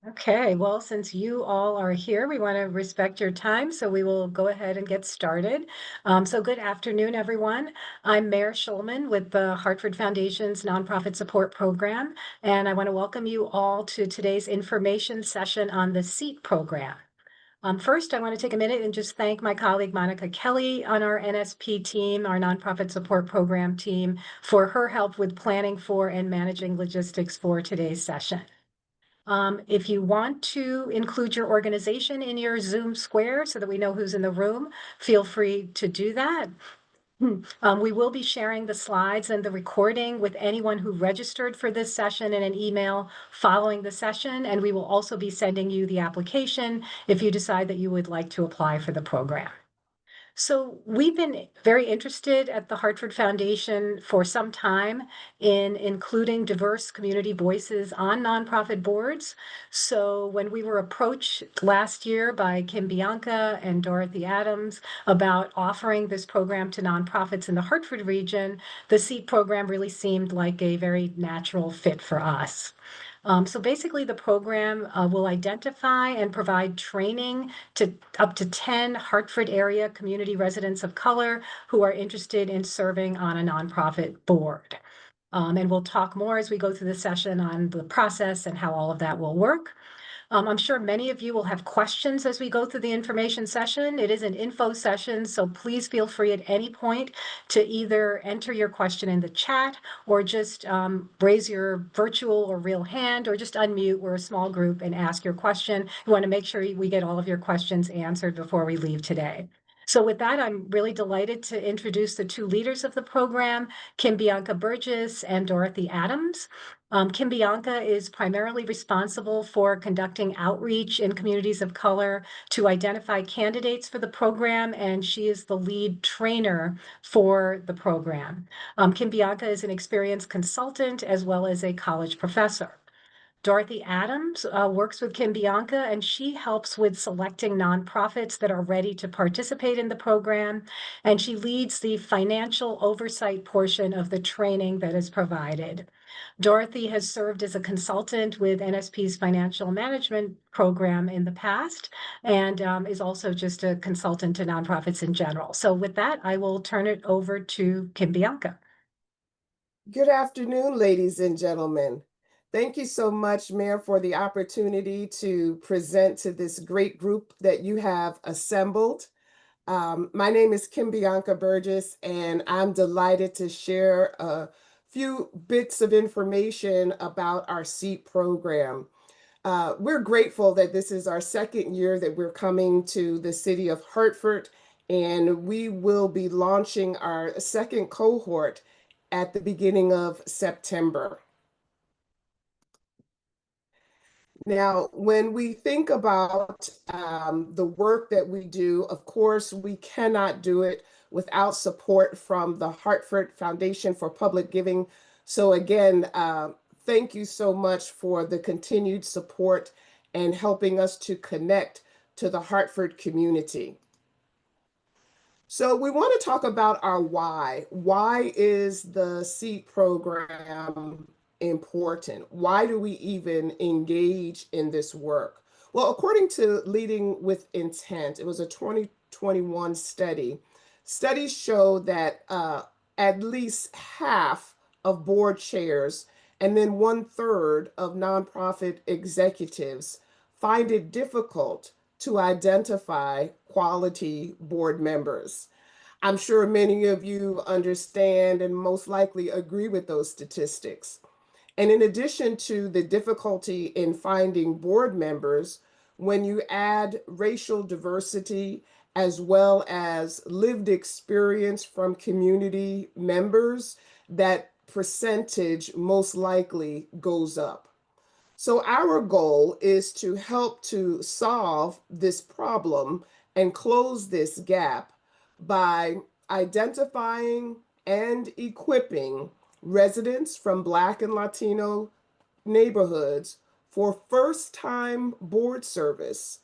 Okay, well, since you all are here, we want to respect your time, so we will go ahead and get started. So good afternoon, everyone. I'm Mayor Schulman with the Hartford Foundation's Nonprofit Support Program, and I want to welcome you all to today's information session on the SEAT program. First, I want to take a minute and just thank my colleague Monica Kelly on our NSP team, our Nonprofit Support Program team, for her help with planning for and managing logistics for today's session. If you want to include your organization in your Zoom square so that we know who's in the room, feel free to do that. We will be sharing the slides and the recording with anyone who registered for this session in an email following the session, and we will also be sending you the application if you decide that you would like to apply for the program. So we've been very interested at the Hartford Foundation for some time in including diverse community voices on nonprofit boards. So when we were approached last year by Kim Bianca and Dorothy Adams about offering this program to nonprofits in the Hartford region, the SEAT program really seemed like a very natural fit for us. So basically, the program will identify and provide training to up to 10 Hartford area community residents of color who are interested in serving on a nonprofit board. And we'll talk more as we go through the session on the process and how all of that will work. I'm sure many of you will have questions as we go through the information session. It is an info session, so please feel free at any point to either enter your question in the chat or just raise your virtual or real hand or just unmute. We're a small group and ask your question. We want to make sure we get all of your questions answered before we leave today. So with that, I'm really delighted to introduce the two leaders of the program, Kim Bianca Burgess and Dorothy Adams. Kim Bianca is primarily responsible for conducting outreach in communities of color to identify candidates for the program, and she is the lead trainer for the program. Kim Bianca is an experienced consultant as well as a college professor. Dorothy Adams works with Kim Bianca, and she helps with selecting nonprofits that are ready to participate in the program, and she leads the financial oversight portion of the training that is provided. Dorothy has served as a consultant with NSP's financial management program in the past and is also just a consultant to nonprofits in general. So with that, I will turn it over to Kim Bianca. Good afternoon, ladies and gentlemen. Thank you so much, Mayor, for the opportunity to present to this great group that you have assembled. My name is Kim Bianca Burgess, and I'm delighted to share a few bits of information about our SEAT program. We're grateful that this is our second year that we're coming to the city of Hartford, and we will be launching our second cohort at the beginning of September. Now, when we think about the work that we do, of course, we cannot do it without support from the Hartford Foundation for Public Giving. So again, thank you so much for the continued support and helping us to connect to the Hartford community. So we want to talk about our why. Why is the SEAT program important? Why do we even engage in this work? Well, according to Leading with Intent, it was a 2021 study. Studies show that at least half of board chairs and then 1/3 of nonprofit executives find it difficult to identify quality board members. I'm sure many of you understand and most likely agree with those statistics. And in addition to the difficulty in finding board members, when you add racial diversity as well as lived experience from community members, that percentage most likely goes up. So our goal is to help to solve this problem and close this gap by identifying and equipping residents from Black and Latino neighborhoods for first-time board service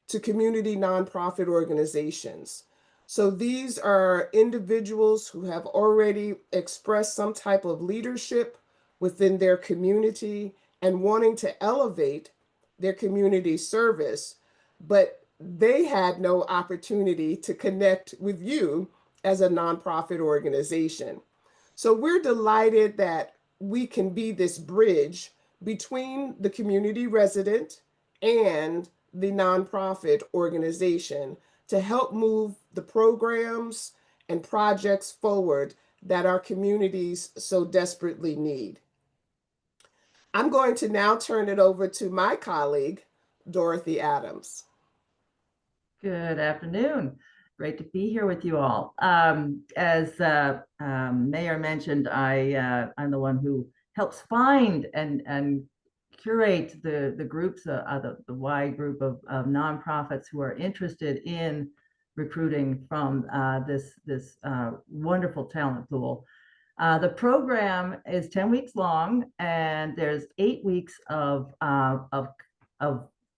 to community nonprofit organizations. So these are individuals who have already expressed some type of leadership within their community and wanting to elevate their community service, but they had no opportunity to connect with you as a nonprofit organization. So we're delighted that we can be this bridge between the community resident and the nonprofit organization to help move the programs and projects forward that our communities so desperately need. I'm going to now turn it over to my colleague, Dorothy Adams. Good afternoon. Great to be here with you all. As Mayor mentioned, I'm the one who helps find and curate the groups, the wide group of nonprofits who are interested in recruiting from this wonderful talent pool. The program is 10 weeks long, and there's 8 weeks of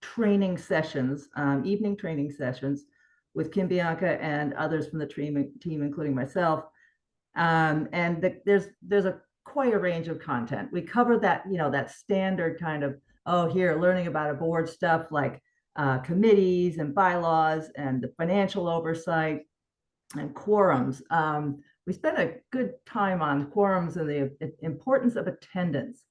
training sessions, evening training sessions with Kim Bianca and others from the team, including myself. There's quite a range of content. We cover that, that standard kind of, oh, here, learning about a board stuff like committees and bylaws and the financial oversight and quorums. We spent a good time on quorums and the importance of attendance.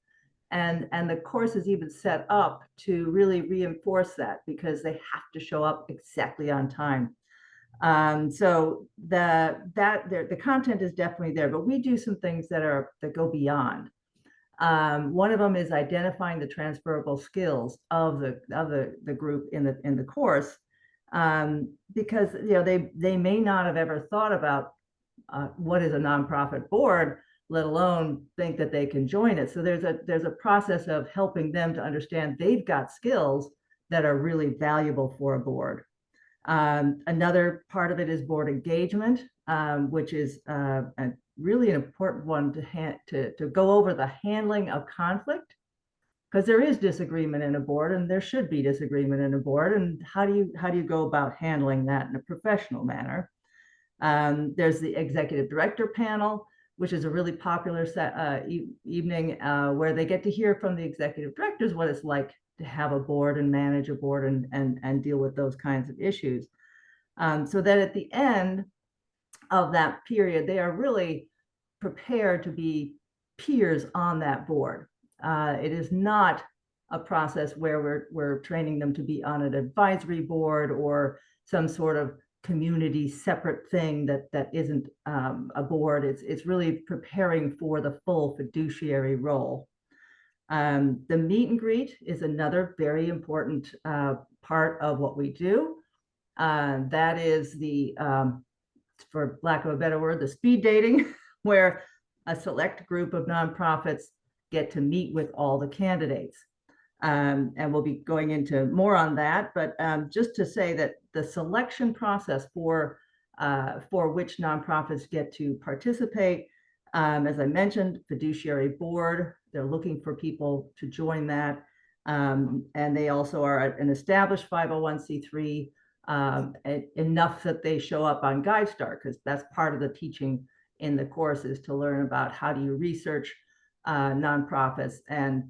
And the course is even set up to really reinforce that, because they have to show up exactly on time. So the content is definitely there, but we do some things that go beyond. One of them is identifying the transferable skills of the group in the course, because they may not have ever thought about what is a nonprofit board, let alone think that they can join it. So there's a process of helping them to understand they've got skills that are really valuable for a board. Another part of it is board engagement, which is really an important one to go over the handling of conflict, because there is disagreement in a board, and there should be disagreement in a board. And how do you go about handling that in a professional manner? There's the executive director panel, which is a really popular evening where they get to hear from the executive directors what it's like to have a board and manage a board and deal with those kinds of issues. So that at the end of that period, they are really prepared to be peers on that board. It is not a process where we're training them to be on an advisory board or some sort of community separate thing that isn't a board. It's really preparing for the full fiduciary role. The meet and greet is another very important part of what we do. That is for lack of a better word, the speed dating, where a select group of nonprofits get to meet with all the candidates. And we'll be going into more on that, but just to say that the selection process for which nonprofits get to participate, as I mentioned, fiduciary board, they're looking for people to join that. And they also are an established 501c3, enough that they show up on GuideStar, because that's part of the teaching in the course, is to learn about how do you research nonprofits. And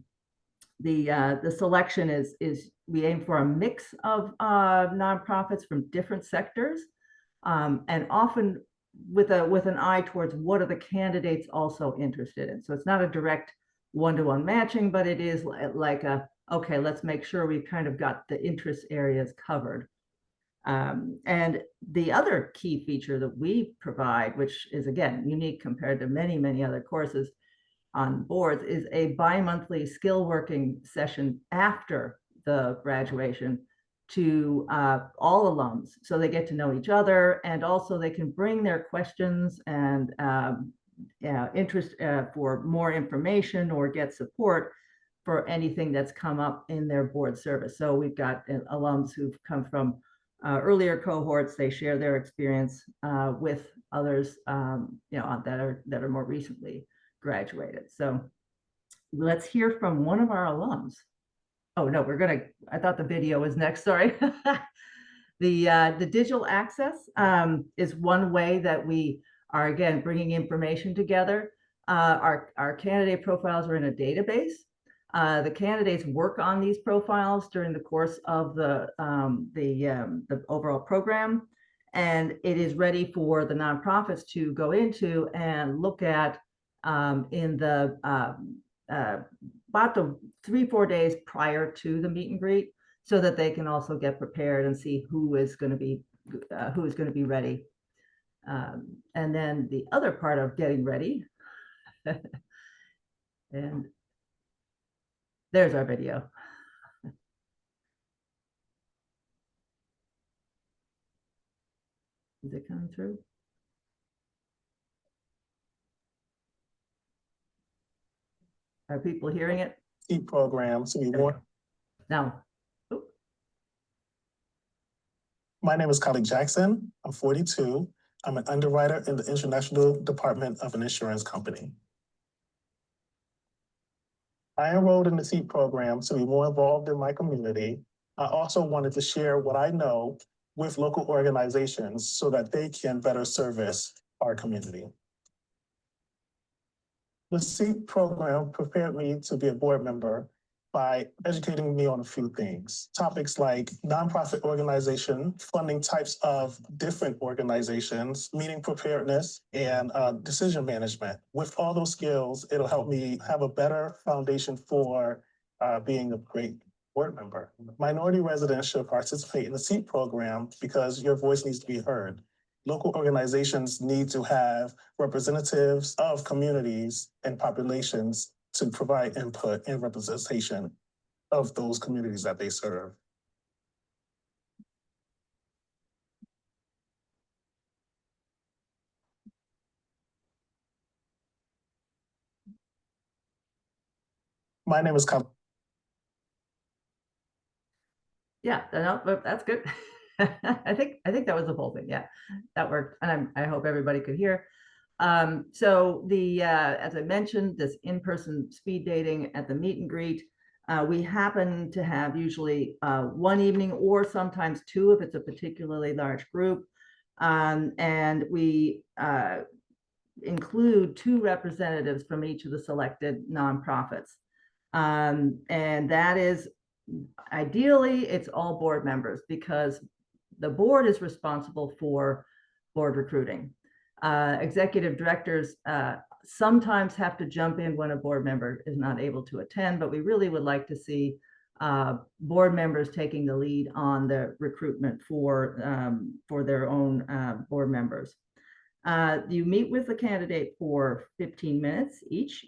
the selection is we aim for a mix of nonprofits from different sectors, and often with an eye towards what are the candidates also interested in. So it's not a direct one-to-one matching, but it is like okay, let's make sure we've kind of got the interest areas covered. And the other key feature that we provide, which is again unique compared to many other courses on boards, is a bi-monthly skill working session after the graduation to all alums, so they get to know each other, and also they can bring their questions and interest for more information or get support for anything that's come up in their board service. So we've got alums who've come from earlier cohorts. They share their experience with others, that are more recently graduated. So let's hear from one of our alums. Oh no, I thought the video was next, sorry. The digital access is one way that we are, again, bringing information together. Our candidate profiles are in a database. The candidates work on these profiles during the course of the overall program, and it is ready for the nonprofits to go into and look at in the about the 3-4 days prior to the meet and greet, so that they can also get prepared and see who is going to be ready. And then the other part of getting ready, and there's our video. Is it coming through? Are people hearing it? Program. So we want. No. My name is Colleague Jackson. I'm 42. I'm an underwriter in the International Department of an insurance company. I enrolled in the SEEP program to be more involved in my community. I also wanted to share what I know with local organizations so that they can better service our community. The SEEP program prepared me to be a board member by educating me on a few things. Topics like nonprofit organization, funding types of different organizations, meeting preparedness, and decision management. With all those skills, it'll help me have a better foundation for being a great board member. Minority residents should participate in the SEEP program because your voice needs to be heard. Local organizations need to have representatives of communities and populations to provide input and representation of those communities that they serve. My name is Colin. Yeah, no, that's good. I think that was the whole thing. Yeah, that worked, and I hope everybody could hear. So the as I mentioned, this in-person speed dating at the meet and greet, we happen to have usually one evening or sometimes two if it's a particularly large group, and we include 2 representatives from each of the selected nonprofits, and that is ideally it's all board members, because the board is responsible for board recruiting. Executive directors sometimes have to jump in when a board member is not able to attend, but we really would like to see board members taking the lead on the recruitment for their own board members. You meet with the candidate for 15 minutes each,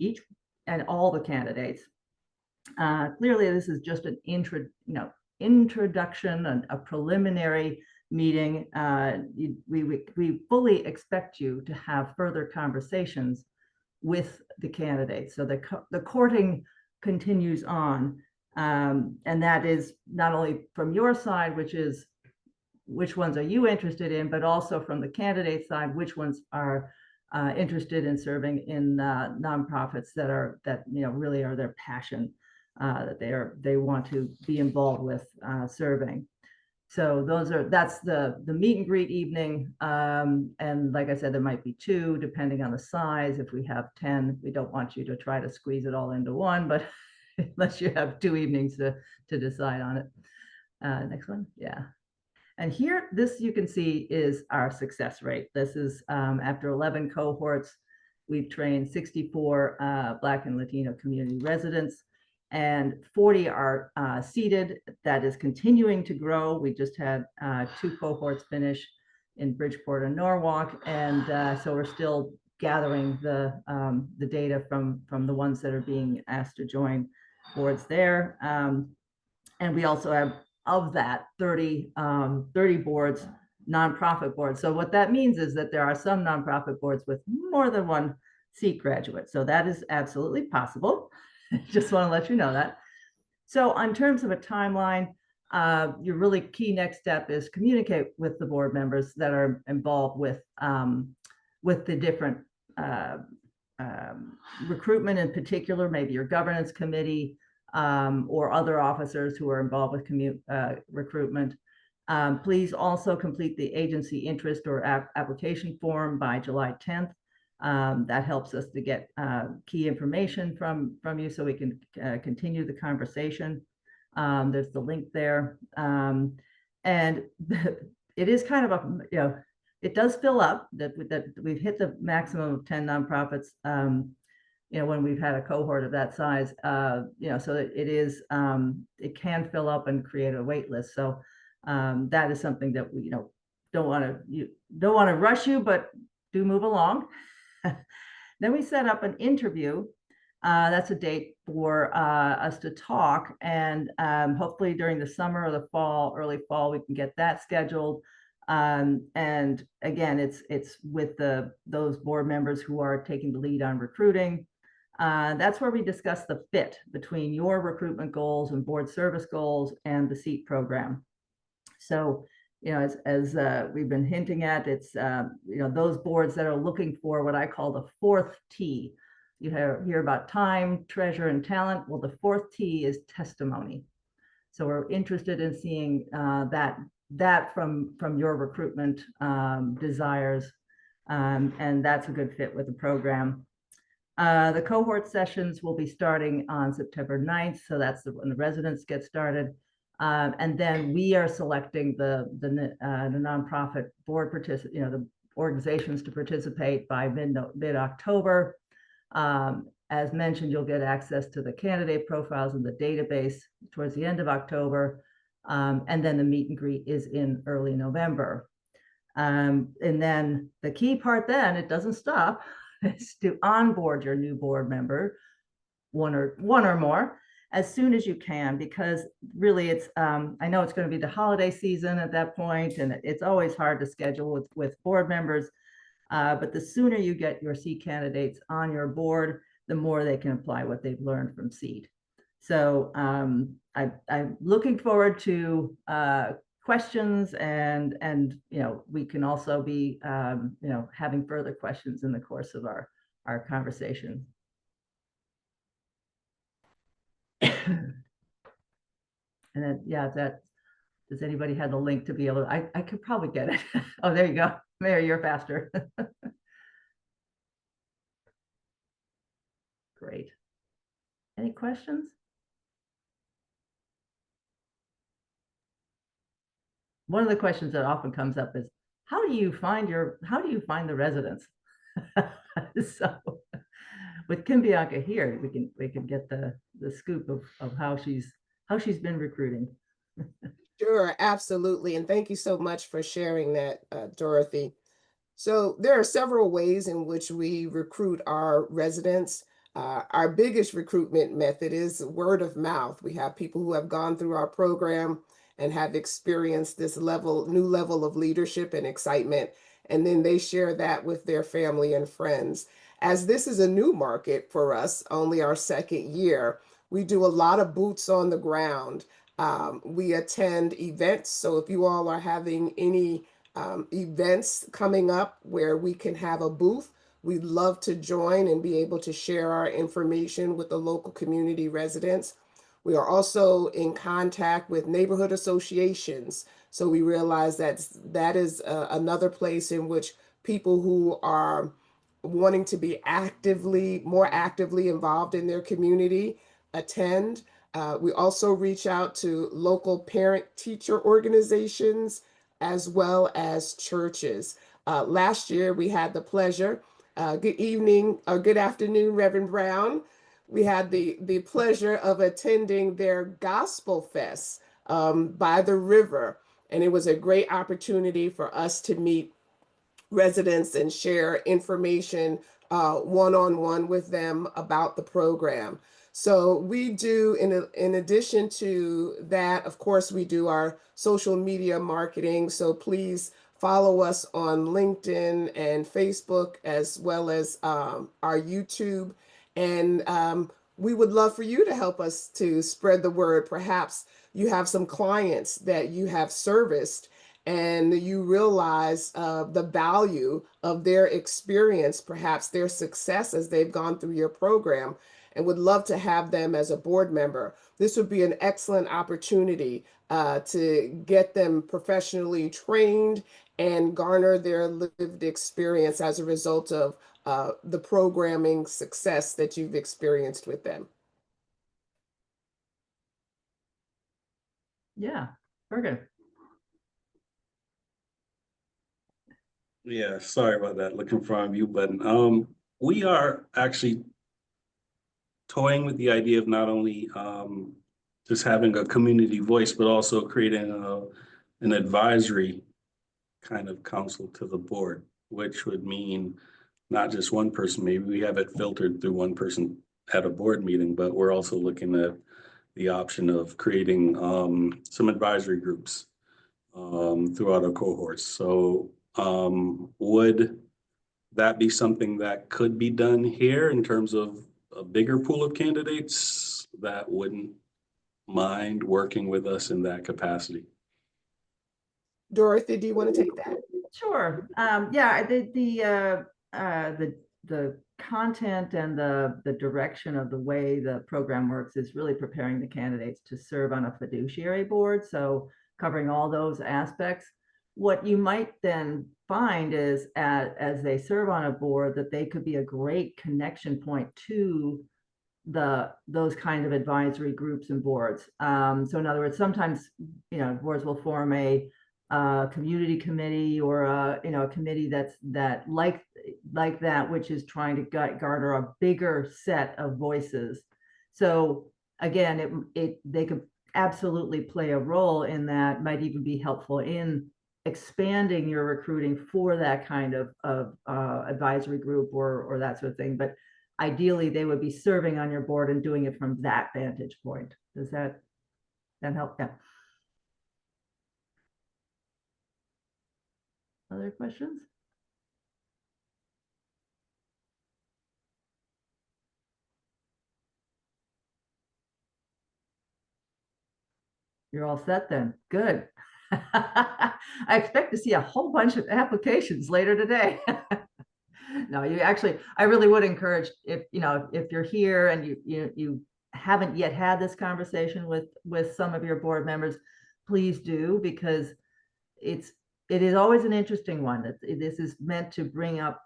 and all the candidates. Clearly, this is just an introduction, a preliminary meeting. We fully expect you to have further conversations with the candidates. So the courting continues on, and that is not only from your side, which is which ones are you interested in, but also from the candidate side, which ones are interested in serving in nonprofits that really are their passion, that they want to be involved with serving. So that's the meet and greet evening, and like I said, there might be 2 depending on the size. If we have 10, we don't want you to try to squeeze it all into one, but unless you have 2 evenings to decide on it. Next one, yeah. And here, this you can see is our success rate. This is after 11 cohorts, we've trained 64 Black and Latino community residents, and 40 are seated. That is continuing to grow. We just had 2 cohorts finish in Bridgeport and Norwalk, and so we're still gathering the data from the ones that are being asked to join boards there. And we also have, of that, 30 boards, nonprofit boards. So what that means is that there are some nonprofit boards with more than 1 SEEK graduate. So that is absolutely possible. Just want to let you know that. So in terms of a timeline, your really key next step is communicate with the board members that are involved with the different recruitment, in particular, maybe your governance committee, or other officers who are involved with recruitment. Please also complete the agency interest or application form by July 10th. That helps us to get key information from you so we can continue the conversation. There's the link there. And it is kind of a, it does fill up, that we've hit the maximum of 10 nonprofits, when we've had a cohort of that size, so that it is, it can fill up and create a wait list. So that is something that we, don't want to rush you, but do move along. Then we set up an interview. That's a date for us to talk, and hopefully during the summer or the fall, early fall, we can get that scheduled. And again, it's with those board members who are taking the lead on recruiting. That's where we discuss the fit between your recruitment goals and board service goals and the SEAT program. So, as we've been hinting at, it's, those boards that are looking for what I call the fourth T. You hear about time, treasure, and talent. Well, the fourth T is testimony. So we're interested in seeing that from your recruitment desires, and that's a good fit with the program. The cohort sessions will be starting on September 9th, so that's when the residents get started. And then we are selecting the nonprofit board the organizations to participate by mid-October. As mentioned, you'll get access to the candidate profiles in the database towards the end of October. And then the meet and greet is in early November. And then the key part then, it doesn't stop, is to onboard your new board member, one or more, as soon as you can, because really it's, I know it's going to be the holiday season at that point, and it's always hard to schedule with board members, but the sooner you get your SEAT candidates on your board, the more they can apply what they've learned from SEAT. So I'm looking forward to questions, and we can also be having further questions in the course of our conversation. And then, does anybody have the link to be able to, I could probably get it. Oh, there you go. Mary, you're faster. Great. Any questions? One of the questions that often comes up is, how do you find the residents? So with Kim Bianca here, we can get the scoop of how she's been recruiting. Sure, absolutely. And thank you so much for sharing that, Dorothy. So there are several ways in which we recruit our residents. Our biggest recruitment method is word of mouth. We have people who have gone through our program and have experienced this new level of leadership and excitement, and then they share that with their family and friends. As this is a new market for us, only our second year, we do a lot of boots on the ground. We attend events. So if you all are having any events coming up where we can have a booth, we'd love to join and be able to share our information with the local community residents. We are also in contact with neighborhood associations. So we realize that is another place in which people who are wanting to be more actively involved in their community attend. We also reach out to local parent-teacher organizations as well as churches. Last year, we had the pleasure, good evening or good afternoon, Reverend Brown. We had the pleasure of attending their Gospel Fest by the river. And it was a great opportunity for us to meet residents and share information one-on-one with them about the program. So we do, in addition to that, of course, we do our social media marketing. So please follow us on LinkedIn and Facebook, as well as our YouTube. And we would love for you to help us to spread the word. Perhaps you have some clients that you have serviced and you realize the value of their experience, perhaps their success as they've gone through your program, and would love to have them as a board member. This would be an excellent opportunity to get them professionally trained and garner their lived experience as a result of the programming success that you've experienced with them. Yeah, very good. Yeah, sorry about that. Looking for our mute button. We are actually toying with the idea of not only just having a community voice, but also creating an advisory kind of council to the board, which would mean not just one person. Maybe we have it filtered through one person at a board meeting, but we're also looking at the option of creating some advisory groups throughout our cohorts. So would that be something that could be done here in terms of a bigger pool of candidates that wouldn't mind working with us in that capacity? Dorothy, do you want to take that? Sure. Yeah, the content and the direction of the way the program works is really preparing the candidates to serve on a fiduciary board. So covering all those aspects. What you might then find is as they serve on a board that they could be a great connection point to those kind of advisory groups and boards. So in other words, sometimes boards will form a community committee or a committee that like that, which is trying to garner a bigger set of voices. So again, they could absolutely play a role in that, might even be helpful in expanding your recruiting for that kind of advisory group or that sort of thing. But ideally, they would be serving on your board and doing it from that vantage point. Does that help? Yeah. Other questions? You're all set then. Good. I expect to see a whole bunch of applications later today. No, I really would encourage, if you're here and you haven't yet had this conversation with some of your board members, please do, because it is always an interesting one. This is meant to bring up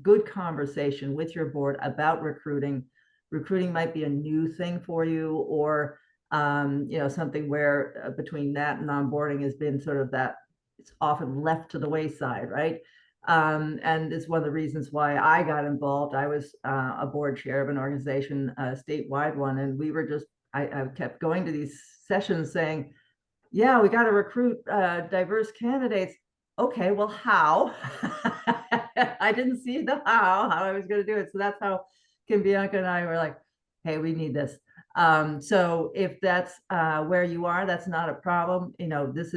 good conversation with your board about recruiting. Recruiting might be a new thing for you, or something where between that and onboarding has been sort of that it's often left to the wayside, right? And it's one of the reasons why I got involved. I was a board chair of an organization, a statewide one, and we were I kept going to these sessions saying, yeah, we got to recruit diverse candidates. Okay, well, how? I didn't see the how I was going to do it. So that's how Kim Bianca and I were like, hey, we need this. So if that's where you are, that's not a problem. This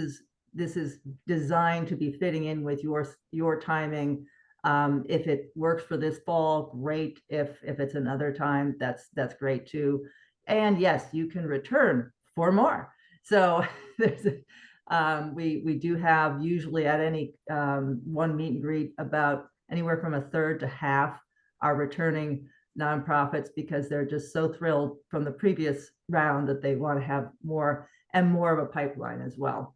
is designed to be fitting in with your timing. If it works for this fall, great. If it's another time, that's great too. And yes, you can return for more. So there's we do have usually at any one meet and greet about anywhere from a third to half are returning nonprofits, because they're just so thrilled from the previous round that they want to have more and more of a pipeline as well.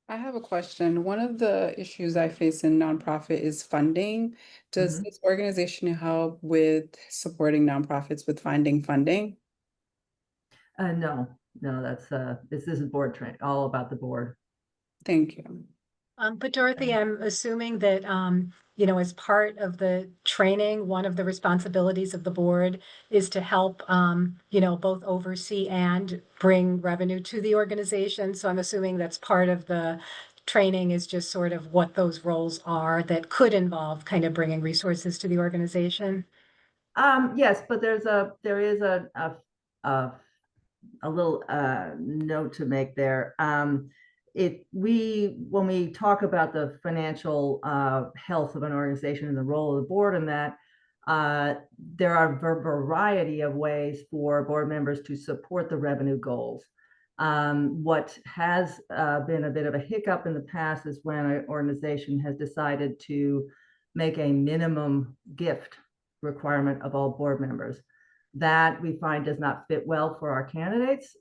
I have a question. One of the issues I face in nonprofit is funding. Does this organization help with supporting nonprofits with finding funding? No, that's this is board training, all about the board. Thank you. But Dorothy, I'm assuming that, as part of the training, one of the responsibilities of the board is to help, both oversee and bring revenue to the organization. So I'm assuming that's part of the training, is just sort of what those roles are that could involve kind of bringing resources to the organization. Yes, but there is a little note to make there. When we talk about the financial health of an organization and the role of the board in that, there are a variety of ways for board members to support the revenue goals. What has been a bit of a hiccup in the past is when an organization has decided to make a minimum gift requirement of all board members. That we find does not fit well for our candidates.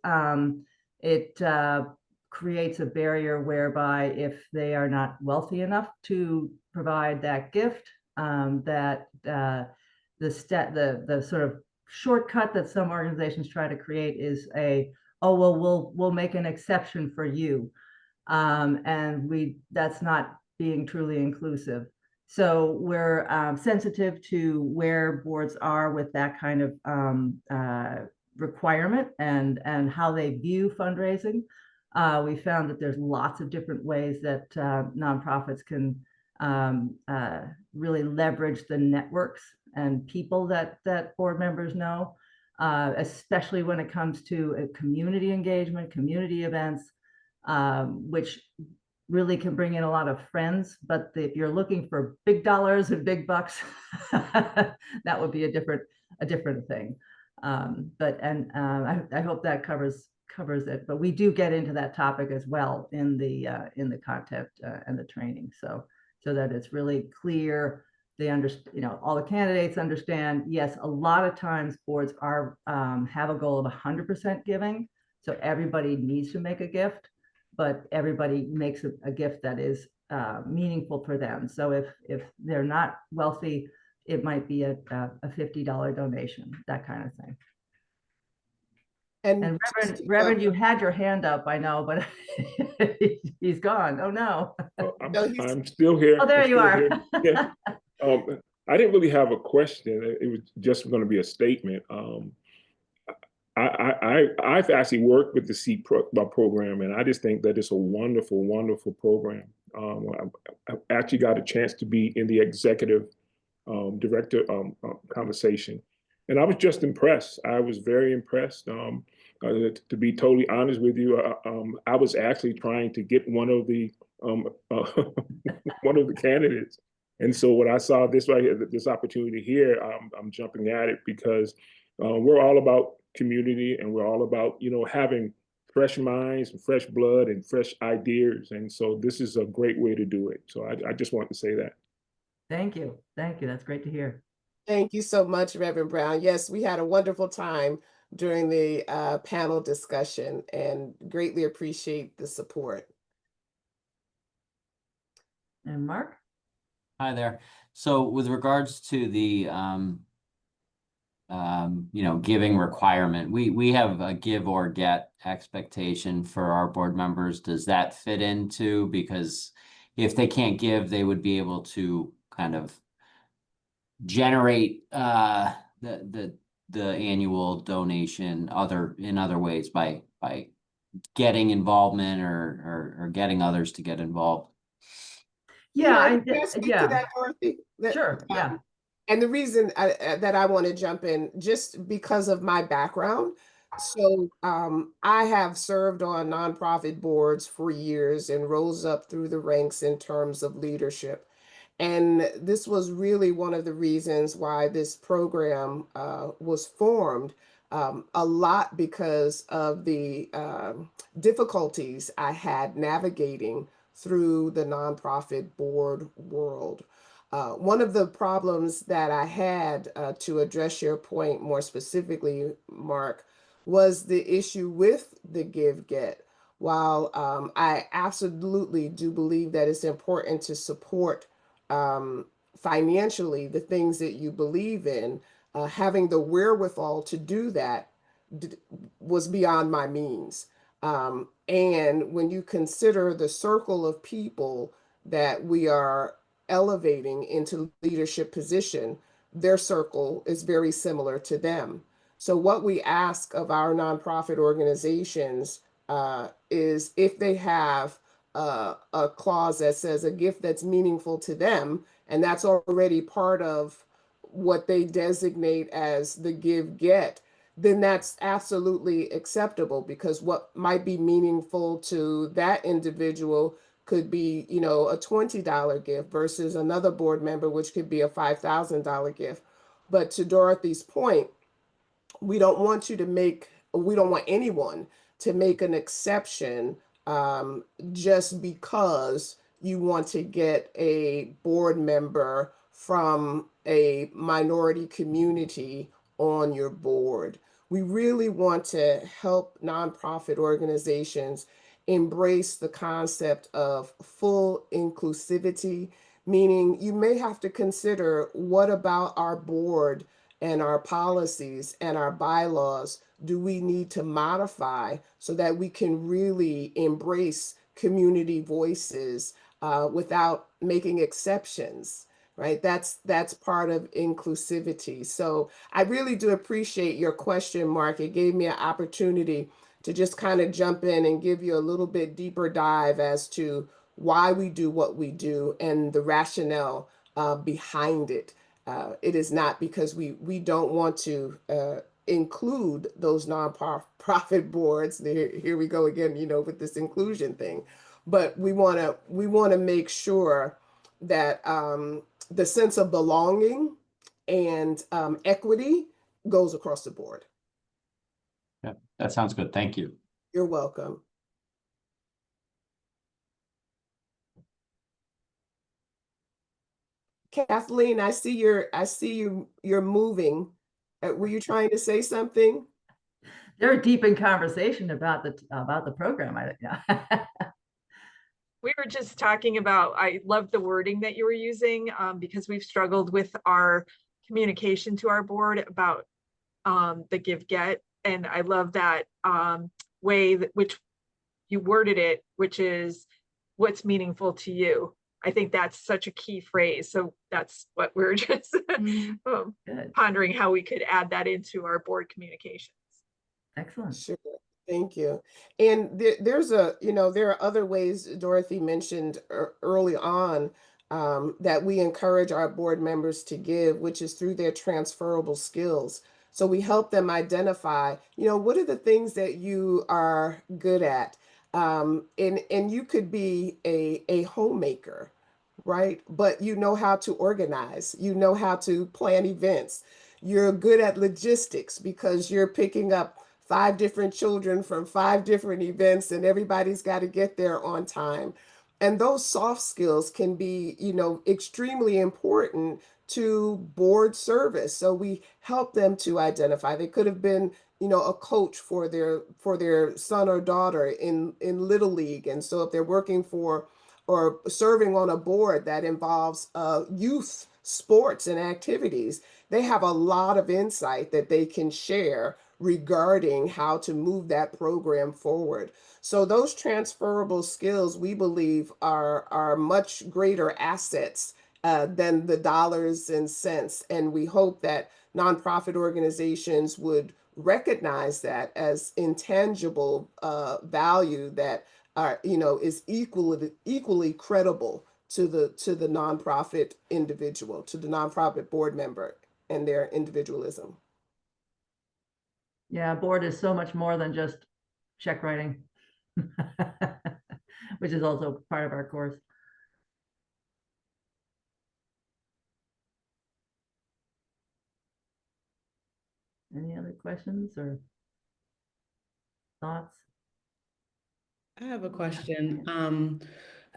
creates a barrier whereby if they are not wealthy enough to provide that gift, the sort of shortcut that some organizations try to create is oh well, we'll make an exception for you, and that's not being truly inclusive. So we're sensitive to where boards are with that kind of requirement and how they view fundraising. We found that there's lots of different ways that nonprofits can really leverage the networks and people that board members know, especially when it comes to community engagement, community events, which really can bring in a lot of friends. But if you're looking for big dollars and big bucks, that would be a different thing. I hope that covers it. But we do get into that topic as well in the content and the training, so that it's really clear. They understand, all the candidates understand. Yes, a lot of times boards have a goal of 100% giving, so everybody needs to make a gift, but everybody makes a gift that is meaningful for them. So if they're not wealthy, it might be a $50 donation, that kind of thing. And Reverend, you had your hand up, I know, but he's gone. Oh no. Oh, I'm still here. Oh, there you are. Yeah. I didn't really have a question. It was just going to be a statement. I've actually worked with the SEED program, and I just think that it's a wonderful, wonderful program. I actually got a chance to be in the executive director conversation, and I was just impressed. I was very impressed. To be totally honest with you, I was actually trying to get one of the one of the candidates, and so when I saw this right here, this opportunity here, I'm jumping at it because we're all about community, and we're all about having fresh minds and fresh blood and fresh ideas, and so this is a great way to do it. So I just want to say that. Thank you. That's great to hear. Thank you so much, Reverend Brown. Yes, we had a wonderful time during the panel discussion and greatly appreciate the support. And Mark? Hi there. So with regards to the giving requirement, we have a give or get expectation for our board members. Does that fit into, because if they can't give, they would be able to kind of generate the annual donation in other ways by getting involvement or getting others to get involved? Can I speak to that, Dorothy? Sure. Yeah. And the reason that I want to jump in, just because of my background. So I have served on nonprofit boards for years and rose up through the ranks in terms of leadership. And this was really one of the reasons why this program was formed, a lot because of the difficulties I had navigating through the nonprofit board world. One of the problems that I had, to address your point more specifically, Mark, was the issue with the give get. While I absolutely do believe that it's important to support financially the things that you believe in, having the wherewithal to do that was beyond my means. And when you consider the circle of people that we are elevating into leadership position, their circle is very similar to them. So what we ask of our nonprofit organizations is if they have a clause that says a gift that's meaningful to them, and that's already part of what they designate as the give get, then that's absolutely acceptable, because what might be meaningful to that individual could be, a $20 gift versus another board member, which could be a $5,000 gift. But to Dorothy's point, we don't want anyone to make an exception just because you want to get a board member from a minority community on your board. We really want to help nonprofit organizations embrace the concept of full inclusivity, meaning you may have to consider what about our board and our policies and our bylaws do we need to modify so that we can really embrace community voices without making exceptions, right? That's part of inclusivity. So I really do appreciate your question, Mark. It gave me an opportunity to just kind of jump in and give you a little bit deeper dive as to why we do what we do and the rationale behind it. It is not because we don't want to include those nonprofit boards. Here we go again, with this inclusion thing. But we want to make sure that the sense of belonging and equity goes across the board. Yeah, that sounds good. Thank you. You're welcome. Kathleen, I see you're moving. Were you trying to say something? They're deep in conversation about the program. We were just talking about, I love the wording that you were using because we've struggled with our communication to our board about the give get. And I love that way which you worded it, which is what's meaningful to you. I think that's such a key phrase. So that's what we're just pondering, how we could add that into our board communications. Excellent. Sure. Thank you. And there are other ways Dorothy mentioned early on that we encourage our board members to give, which is through their transferable skills. So we help them identify, what are the things that you are good at? And you could be a homemaker, right? But you know how to organize, you know how to plan events. You're good at logistics because you're picking up 5 different children from 5 different events and everybody's got to get there on time. And those soft skills can be, extremely important to board service. So we help them to identify. They could have been, a coach for their son or daughter in Little League. And so if they're working for or serving on a board that involves youth sports and activities, they have a lot of insight that they can share regarding how to move that program forward. So those transferable skills, we believe, are much greater assets than the dollars and cents. And we hope that nonprofit organizations would recognize that as intangible value that is equally credible to the nonprofit individual, to the nonprofit board member and their individualism. Yeah, board is so much more than just check writing, which is also part of our course. Any other questions or thoughts? I have a question.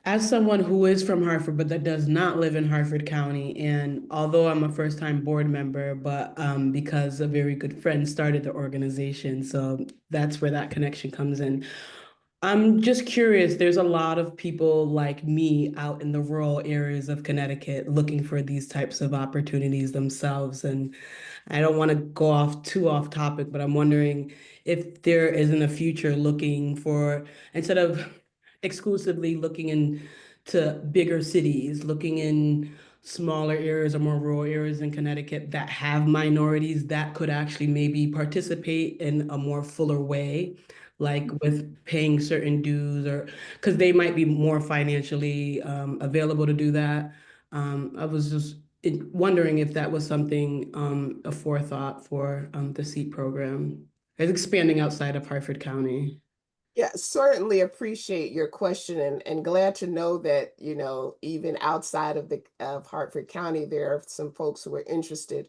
As someone who is from Hartford, but that does not live in Hartford County, and although I'm a first-time board member, but because a very good friend started the organization, so that's where that connection comes in. I'm just curious, there's a lot of people like me out in the rural areas of Connecticut looking for these types of opportunities themselves. And I don't want to go too off topic, but I'm wondering if there is in the future looking for, instead of exclusively looking into bigger cities, looking in smaller areas or more rural areas in Connecticut that have minorities that could actually maybe participate in a more fuller way, like with paying certain dues, or because they might be more financially available to do that. I was just wondering if that was something, a forethought for the SEAT program. It's expanding outside of Hartford County. Yeah, certainly appreciate your question and glad to know that, even outside of Hartford County, there are some folks who are interested.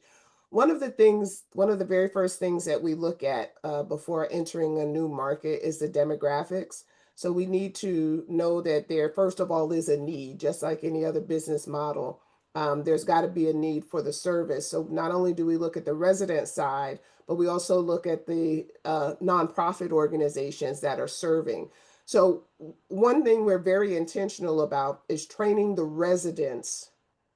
One of the very first things that we look at before entering a new market is the demographics. So we need to know that there, first of all, is a need, just like any other business model. There's got to be a need for the service. So not only do we look at the resident side, but we also look at the nonprofit organizations that are serving. So one thing we're very intentional about is training the residents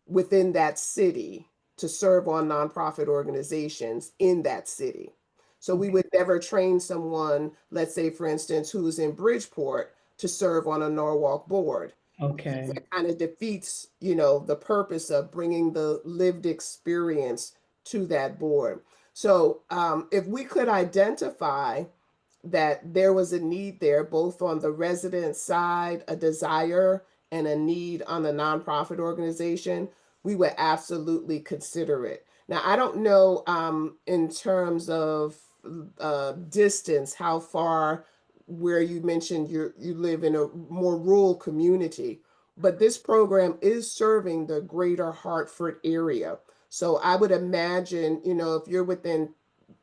within that city to serve on nonprofit organizations in that city. So we would never train someone, let's say, for instance, who's in Bridgeport to serve on a Norwalk board. Okay. That kind of defeats, the purpose of bringing the lived experience to that board. So if we could identify that there was a need there, both on the resident side, a desire and a need on the nonprofit organization, we would absolutely consider it. Now, I don't know in terms of distance, how far, where you mentioned you live in a more rural community, but this program is serving the greater Hartford area. So I would imagine, if you're within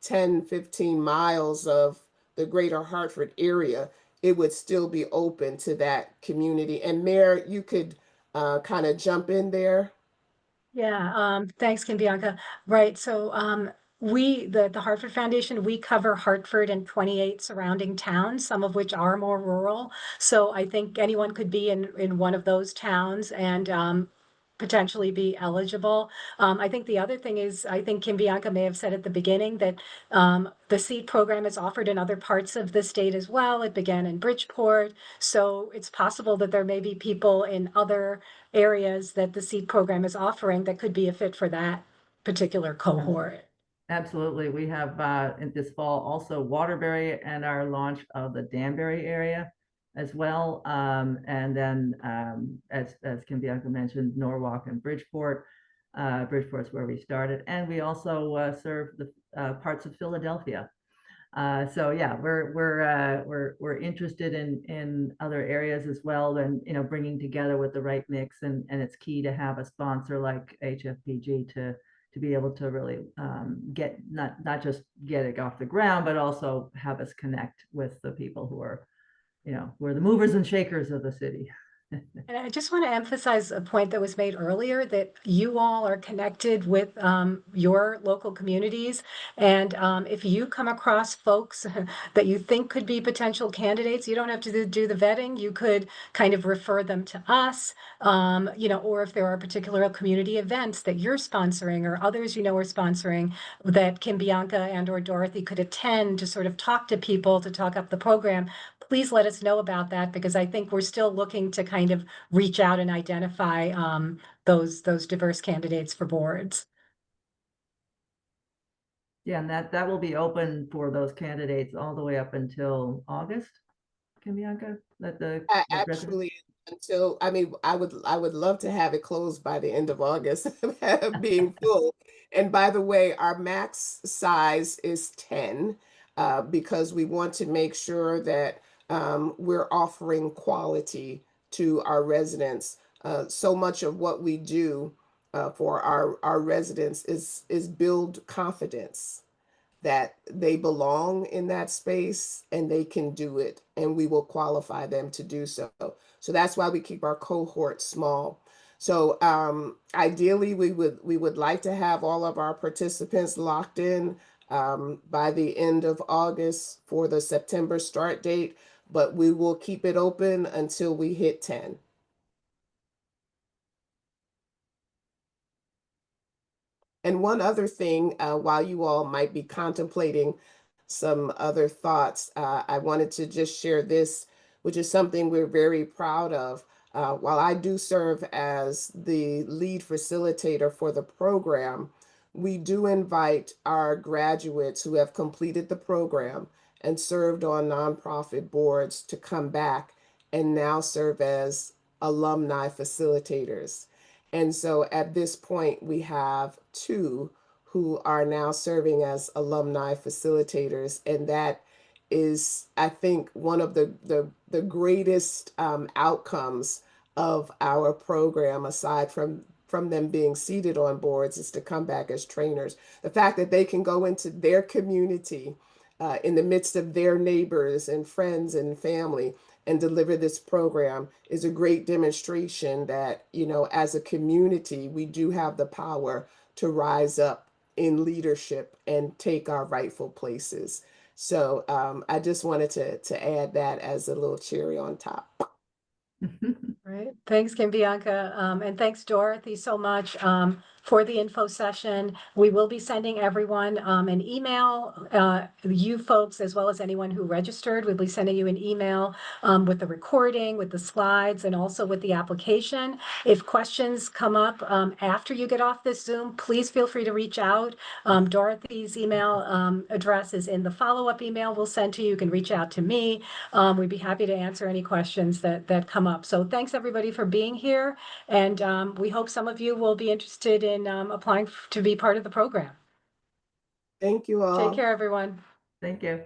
10, 15 miles of the greater Hartford area, it would still be open to that community. And Mayor, you could kind of jump in there. Yeah, thanks, Kim Bianca. Right, so the Hartford Foundation, we cover Hartford and 28 surrounding towns, some of which are more rural. So I think anyone could be in one of those towns and potentially be eligible. I think the other thing is, I think Kim Bianca may have said at the beginning that the SEED program is offered in other parts of the state as well. It began in Bridgeport. So it's possible that there may be people in other areas that the SEED program is offering that could be a fit for that particular cohort. Absolutely. We have in this fall also Waterbury and our launch of the Danbury area as well. And then as Kim Bianca mentioned, Norwalk and Bridgeport. Bridgeport's where we started. And we also serve the parts of Philadelphia. So yeah, we're interested in other areas as well, and bringing together with the right mix, and it's key to have a sponsor like HFPG to be able to really get not just get it off the ground, but also have us connect with the people who are the movers and shakers of the city. And I just want to emphasize a point that was made earlier, that you all are connected with your local communities. And if you come across folks that you think could be potential candidates, you don't have to do the vetting. You could kind of refer them to us, or if there are particular community events that you're sponsoring or others are sponsoring, that Kim Bianca and or Dorothy could attend to sort of talk to people, to talk up the program. Please let us know about that, because I think we're still looking to kind of reach out and identify those diverse candidates for boards. Yeah, and that will be open for those candidates all the way up until August, Kim Bianca, that the residents. Actually, until, I would love to have it closed by the end of August, being full. And by the way, our max size is 10, because we want to make sure that we're offering quality to our residents. So much of what we do for our residents is build confidence that they belong in that space and they can do it, and we will qualify them to do so. So that's why we keep our cohort small. So ideally, we would like to have all of our participants locked in by the end of August for the September start date, but we will keep it open until we hit 10. And one other thing, while you all might be contemplating some other thoughts, I wanted to just share this, which is something we're very proud of. While I do serve as the lead facilitator for the program, we do invite our graduates who have completed the program and served on nonprofit boards to come back and now serve as alumni facilitators. And so at this point, we have two who are now serving as alumni facilitators. And that is, I think, one of the greatest outcomes of our program, aside from them being seated on boards, is to come back as trainers. The fact that they can go into their community in the midst of their neighbors and friends and family and deliver this program is a great demonstration that, as a community, we do have the power to rise up in leadership and take our rightful places. So I just wanted to add that as a little cherry on top. Right. Thanks, Kim Bianca. And thanks, Dorothy, so much for the info session. We will be sending everyone an email, you folks, as well as anyone who registered. We'll be sending you an email with the recording, with the slides, and also with the application. If questions come up after you get off this Zoom, please feel free to reach out. Dorothy's email address is in the follow-up email we'll send to you. You can reach out to me. We'd be happy to answer any questions that come up. So thanks everybody for being here. And we hope some of you will be interested in applying to be part of the program. Thank you all. Take care, everyone. Thank you.